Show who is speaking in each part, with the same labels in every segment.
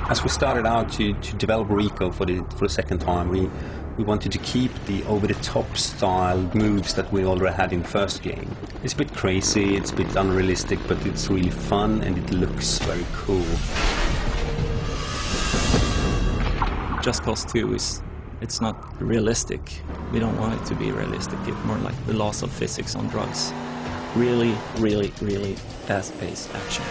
Speaker 1: As we started out to develop Rico for the second time, we wanted to keep the over-the-top style moves that we already had in the first game. It's a bit crazy, it's a bit unrealistic, but it's really fun and it looks very cool.
Speaker 2: Just Cause 2 it's not realistic. We don't want it to be realistic. It's more like the laws of physics on drugs. Really, really, really fast-paced action.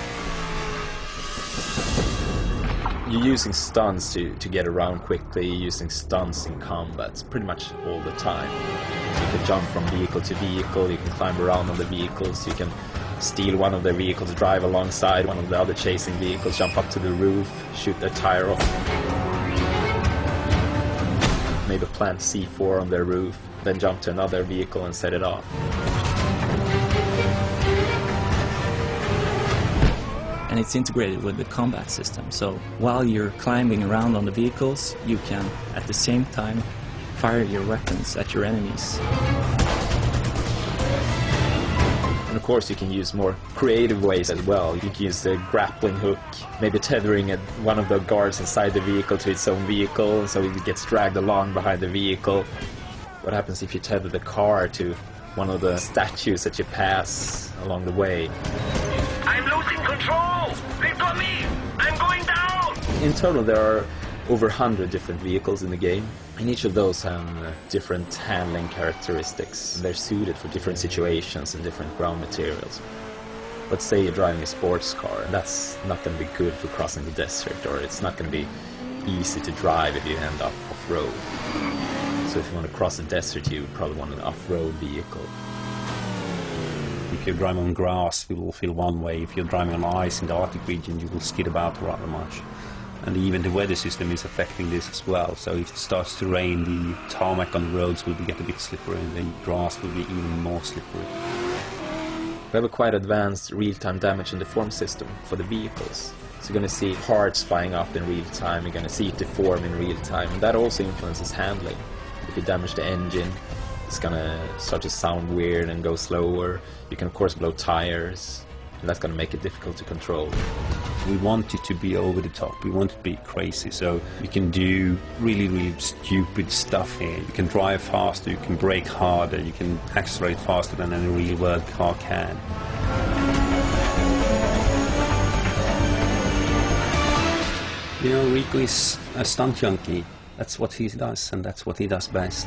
Speaker 3: You're using stunts to get around quickly, you're using stunts in combat pretty much all the time. You can jump from vehicle to vehicle, you can climb around on the vehicles, you can steal one of their vehicles, drive alongside one of the other chasing vehicles, jump up to the roof, shoot their tire off. Maybe plant C4 on their roof, then jump to another vehicle and set it off.
Speaker 2: And it's integrated with the combat system, so while you're climbing around on the vehicles, you can at the same time fire your weapons at your enemies.
Speaker 3: And of course you can use more creative ways as well. You can use the grappling hook, maybe tethering one of the guards inside the vehicle to its own vehicle, so it gets dragged along behind the vehicle. What happens if you tether the car to one of the statues that you pass along the way?
Speaker 4: I'm losing control! They've got me! I'm going down!
Speaker 3: In total there are over 100 different vehicles in the game, and each of those have different handling characteristics. They're suited for different situations and different ground materials. Let's say you're driving a sports car, and that's not going to be good for crossing the desert, or it's not going to be easy to drive if you end up off-road. So if you want to cross the desert, you probably want an off-road vehicle.
Speaker 1: If you're driving on grass, you will feel one way. If you're driving on ice in the Arctic region, you will skid about rather much. And even the weather system is affecting this as well. So if it starts to rain, the tarmac on the roads will get a bit slippery, and the grass will be even more slippery.
Speaker 3: We have a quite advanced real-time damage and deform system for the vehicles. So you're going to see parts flying off in real time, you're going to see it deform in real time, and that also influences handling. If you damage the engine, it's going to start to sound weird and go slower. You can of course blow tires, and that's going to make it difficult to control.
Speaker 1: We want it to be over the top, we want it to be crazy, so you can do really, really stupid stuff here. You can drive faster, you can brake harder, you can accelerate faster than any real world car can. You know, Rico is a stunt junkie. That's what he does, and that's what he does best.